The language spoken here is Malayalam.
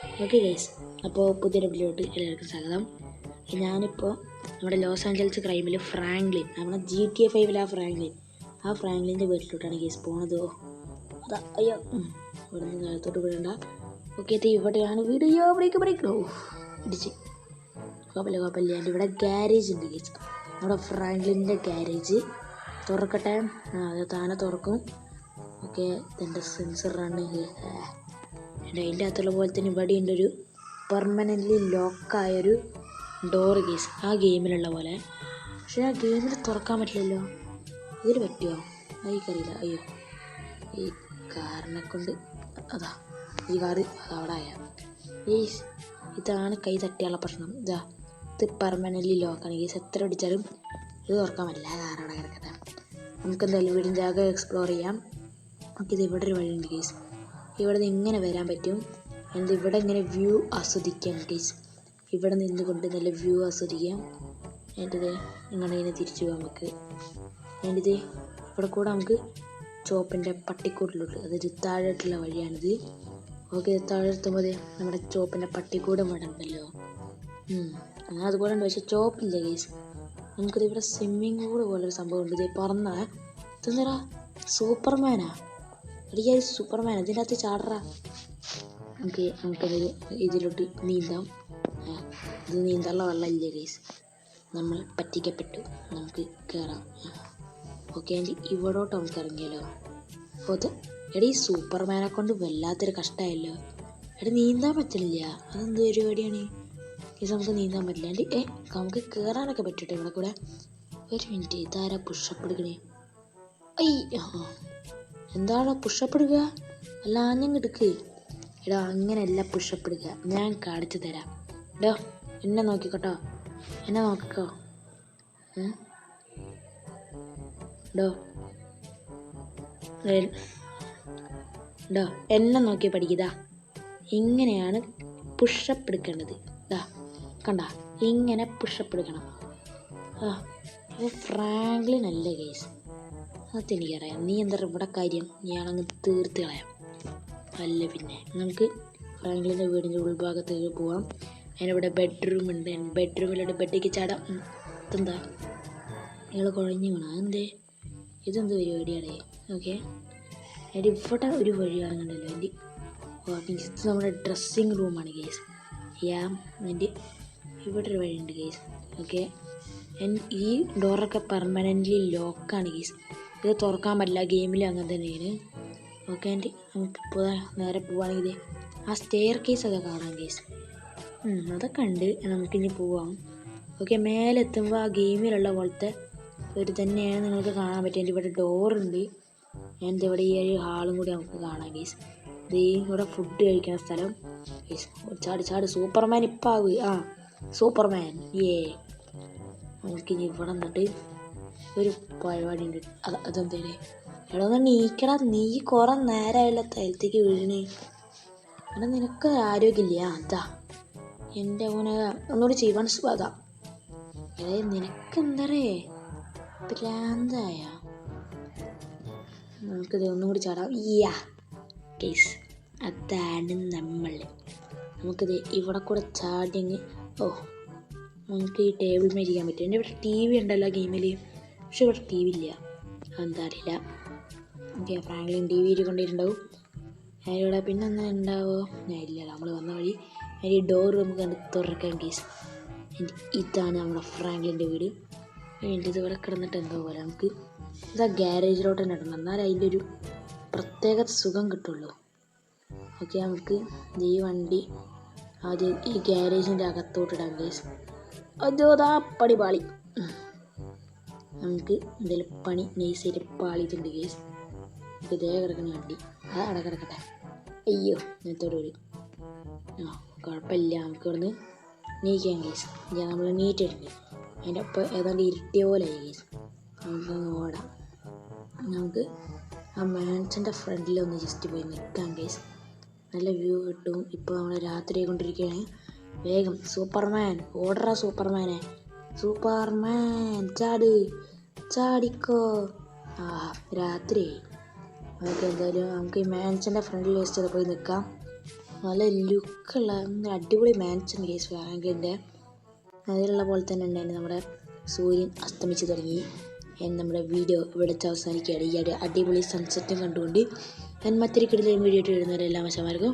ഓക്കെ ഗൈസ്, അപ്പോൾ പുതിയൊരു വീഡിയോയിലോട്ട് എല്ലാവർക്കും സ്വാഗതം. ഞാനിപ്പോൾ നമ്മുടെ ലോസ് ആഞ്ചൽസ് ക്രൈമിൽ ഫ്രാങ്ക്ലിൻ, നമ്മുടെ GTA 5 ആ ഫ്രാങ്ക്ലിൻ്റെ വീട്ടിലോട്ടാണ് ഗൈസ് പോണത്. അതാ അയ്യോ, ഇവിടെ നിന്ന് നേരത്തോട്ട് വിടണ്ട. ഓക്കെ, ഇവിടെയാണ് വീഡിയോ. ബ്രേക്കോ ഇടിച്ച് കുഴപ്പമില്ല. എൻ്റെ ഇവിടെ ഗ്യാരേജ് ഉണ്ട് ഗൈസ്, നമ്മുടെ ഫ്രാങ്ക്ലിൻ്റെ ഗ്യാരേജ്. തുറക്കട്ടെ. അത് താനെ തുറക്കും. ഓക്കെ, ഇതെൻ്റെ സെൻസറാണ്. അതിൻ്റെ അകത്തുള്ള പോലെ തന്നെ ഇവിടെ ഉണ്ടൊരു പെർമനൻ്റ്ലി ലോക്കായൊരു ഡോറ് കേസ്, ആ ഗെയിമിലുള്ള പോലെ. പക്ഷേ ആ ഗെയിമിൽ തുറക്കാൻ പറ്റില്ലല്ലോ. ഇതിൽ പറ്റുമോ? എനിക്കറിയില്ല. അയ്യോ, ഈ കാറിനെ കൊണ്ട് അതാ ഈ കാറ് അവിടെ ആയ ഇതാണ് കൈ തട്ടിയുള്ള പ്രശ്നം. ഇത് പെർമനൻ്റ്ലി ലോക്കാണ് കേസ്. എത്ര അടിച്ചാലും ഇത് തുറക്കാൻ പറ്റില്ല. ആ കാറവിടെ കിടക്കട്ടെ. നമുക്ക് എന്തായാലും വീടിൻ്റെ ആകെ എക്സ്പ്ലോർ ചെയ്യാം. നമുക്കിത് ഇവിടെ ഒരു വഴിയുണ്ട് കേസ്. ഇവിടെ നിന്ന് ഇങ്ങനെ വരാൻ പറ്റും. എന്നിട്ട് ഇവിടെ ഇങ്ങനെ വ്യൂ ആസ്വദിക്കാം കേസ്. ഇവിടെ നിന്നുകൊണ്ട് നല്ല വ്യൂ ആസ്വദിക്കാം. എന്നിട്ട് ഇങ്ങനെ തിരിച്ചു പോകാം നമുക്ക്. എന്നിട്ട് ഇവിടെ കൂടെ നമുക്ക് ചോപ്പിൻ്റെ പട്ടിക്കൂട്ടിലോട്ട്, അതായത് താഴോട്ടുള്ള വഴിയാണിത്. ഓക്കെ, താഴെ എത്തുമ്പോൾ നമ്മുടെ ചോപ്പിൻ്റെ പട്ടിക്കൂട് ഇവിടെ ഉണ്ടല്ലോ. അങ്ങനെ അതുപോലെ ഉണ്ട്, പക്ഷേ ചോപ്പില്ല കേസ്. നമുക്കിത് ഇവിടെ സ്വിമ്മിങ് പൂൾ പോലൊരു സംഭവം ഉണ്ട്. ഇത് പറന്ന ഇതെന്താ സൂപ്പർമാനാ? അടിയാ, സൂപ്പർമാൻ ഇതിൻ്റെ അകത്ത് ചാടറാ. നമുക്കത് ഇതിലോട്ട് നീന്താം. ഇത് നീന്താനുള്ള വെള്ളമില്ല കേസ്, നമ്മൾ പറ്റിക്കപ്പെട്ടു. നമുക്ക് കയറാം. ഓക്കെ, ആൻറ്റി ഇവിടോട്ട് നമുക്ക് ഇറങ്ങിയാലോ. അപ്പോൾ എടീ, സൂപ്പർമാനെ കൊണ്ട് വല്ലാത്തൊരു കഷ്ടമായല്ലോ. നീന്താൻ പറ്റില്ല. അതെന്ത് പരിപാടിയാണ് കേസ്? നമുക്ക് നീന്താൻ പറ്റില്ല. ആൻറ്റി നമുക്ക് കയറാനൊക്കെ പറ്റട്ടെ ഇവിടെ കൂടെ. ഒരു മിനിറ്റ്, ഇതാരാ പുഷപ്പ് എടുക്കണേ? എന്താണ് പുഷപ്പ് എടുക്കുക? അല്ല, ആഞ്ഞങ്ങ് എടുക്ക്. എടാ, അങ്ങനെയല്ല പുഷപ്പ് എടുക്കുക, ഞാൻ കാണിച്ചു തരാം. എടോ, എന്നെ നോക്കിക്കോട്ടോ, എന്നെ നോക്കിക്കോ. ഡോ എന്നെ നോക്കി പഠിക്കുക. ഇങ്ങനെയാണ് പുഷപ്പ് എടുക്കേണ്ടത്. കണ്ട, ഇങ്ങനെ പുഷപ്പ് എടുക്കണം. ഇത് ഫ്രാങ്ക്ലിൻ അല്ലേ കേസ്? അതെനിക്കറിയാം. നീ എന്താ ഇവിടെ കാര്യം? ഞാനങ്ങ് തീർത്ത് കളയാം. അല്ല പിന്നെ നമുക്ക് ഫ്രാങ്ക്ലിൻ്റെ വീടിൻ്റെ ഉൾഭാഗത്തേക്ക് പോവാം. അതിനിവിടെ ബെഡ്റൂം ഉണ്ട്. ബെഡ്റൂമിലോട്ട് ബെഡിലേക്ക് ചാടാം. ഇതെന്താ ഇയാൾ കുഴഞ്ഞു വീണ? എന്തേ? ഇതെന്ത് പരിപാടിയാണ്? ഓക്കെ, ഇവിടെ ഒരു വഴി കാണുന്നുണ്ടല്ലോ. എൻ്റെ ഇത് നമ്മുടെ ഡ്രസ്സിങ് റൂമാണ് കേസ്. എൻ്റെ ഇവിടെ ഒരു വഴിയുണ്ട് കേസ്. ഓക്കെ, ഈ ഡോറൊക്കെ പെർമനൻ്റ്ലി ലോക്കാണ് കേസ്. ഇത് തുറക്കാൻ പറ്റില്ല. ഗെയിമിൽ അങ്ങനെ തന്നെയാണ്. ഓക്കെ, ആൻറ്റി നമുക്കിപ്പോൾ നേരെ പോവുകയാണെങ്കിൽ ആ സ്റ്റെയർ കേസൊക്കെ കാണാം കേസ്. അതൊക്കെ ഉണ്ട്. നമുക്കിനി പോവാം. ഓക്കെ, മേലെത്തുമ്പോൾ ആ ഗെയിമിലുള്ള പോലത്തെ ഒരു തന്നെയാണ് നിങ്ങൾക്ക് കാണാൻ പറ്റും. എൻ്റെ ഇവിടെ ഡോറുണ്ട്. എൻ്റെ ഇവിടെ ഈ ഒരു ഹാളും കൂടി നമുക്ക് കാണാം കേസ്. ഇത് ഇവിടെ ഫുഡ് കഴിക്കുന്ന സ്ഥലം കേസ്. ചാടി സൂപ്പർമാൻ ഇപ്പം ആവുക. സൂപ്പർമാൻ നമുക്കിനി ഇവിടെ നിന്നിട്ട് ഒരു പരിപാടി ഉണ്ട്. അതെന്തേ? എടാ, ഒന്ന് നീക്കടാ. നീ കുറെ നേരമായില്ല തലത്തേക്ക് വീഴണേ. എടാ, നിനക്ക് ആരോഗ്യമില്ല. അതാ എൻ്റെ മോനെ ഒന്നുകൂടി ചെയ്യുവാൻ അതാ. നിനക്ക് എന്തറേ ഭ്രാന്തായ? നമുക്കിത് ഒന്നും കൂടി ചാടാം. കേസ്, അതാണ് നമ്മൾ. നമുക്കിത് ഇവിടെ കൂടെ ചാടിങ്ങ് നമുക്ക് ഈ ടേബിൾ മേൽ ചെയ്യാൻ പറ്റും. എൻ്റെ ഇവിടെ TV ഉണ്ടല്ലോ ഗെയിമിൽ, പക്ഷെ ഇവിടെ TV ഇല്ല. എന്താ അറിയില്ല. Okay, Franklin TV കൊണ്ടിട്ടുണ്ടാവും. അതിലൂടെ പിന്നെ ഒന്നും ഉണ്ടാവോ? ഇല്ല, നമ്മൾ വന്ന വഴി ഈ ഡോർ നമുക്ക് കണ്ട് തുറക്കാൻ കേസ്. ഇതാണ് നമ്മുടെ ഫ്രാങ്ക്ലിൻ്റെ വീട്. എൻ്റെ ഇത് ഇവിടെ കിടന്നിട്ട് എന്തോ പോലെ. നമുക്ക് ഇതാ ഗ്യാരേജിലോട്ട് തന്നെ ഇടണം, എന്നാലും അതിൻ്റെ ഒരു പ്രത്യേക സുഖം കിട്ടുള്ളൂ. ഓക്കെ, നമുക്ക് ഈ വണ്ടി ആദ്യം ഈ ഗ്യാരേജിൻ്റെ അകത്തോട്ടിടാം കേസ്. അതോതാ പണി പാളി. നമുക്ക് എന്തെങ്കിലും പണി നൈസായിട്ട് പാളിയിട്ടുണ്ട് കേസ്. നമുക്ക് ഇതേ കിടക്കുന്ന വണ്ടി അവിടെ കിടക്കട്ടെ. അയ്യോ, നേരത്തോട് വരും. കുഴപ്പമില്ല. നമുക്ക് ഇവിടുന്ന് നീക്കാം കേസ്. നമ്മൾ നീറ്റിട്ടുണ്ട്. അതിൻ്റെ ഒപ്പം ഏതാണ്ട് ഇരുട്ടിയ പോലെ ആയി കേസ്. നമുക്ക് ഓടാം. നമുക്ക് ആ മാൻഷൻ്റെ ഫ്രണ്ടിലൊന്ന് ജസ്റ്റ് പോയി നിൽക്കാം കേസ്. നല്ല വ്യൂ കിട്ടും. ഇപ്പോൾ നമ്മൾ രാത്രി ആയിക്കൊണ്ടിരിക്കുകയാണ്. വേഗം സൂപ്പർമാൻ ഓടറാ. സൂപ്പർമാനെ, സൂപ്പർമാൻ ചാടിക്കോ. രാത്രി നമുക്ക് എന്തായാലും നമുക്ക് ഈ മാൻഷൻ്റെ ഫ്രണ്ടിൽ ജസ്റ്റ് പോയി നിൽക്കാം. നല്ല ലുക്കുള്ള അടിപൊളി മാൻഷൻ ഗൈസ് ഫ്രാങ്ക്ലിൻ്റെ. അതിലുള്ള പോലെ തന്നെ ഉണ്ടായിരുന്നു നമ്മുടെ സൂര്യൻ അസ്തമിച്ച് തുടങ്ങി. നമ്മുടെ വീഡിയോ ഇവിടെ അവസാനിക്കുകയാണ്. ഈ അടിപൊളി സൺസെറ്റും കണ്ടുകൊണ്ട് ഞാൻ മറ്റൊരു കിടിലൻ വീഡിയോ ഇട്ട് വരുന്നവരെല്ലാം വശമാർക്കും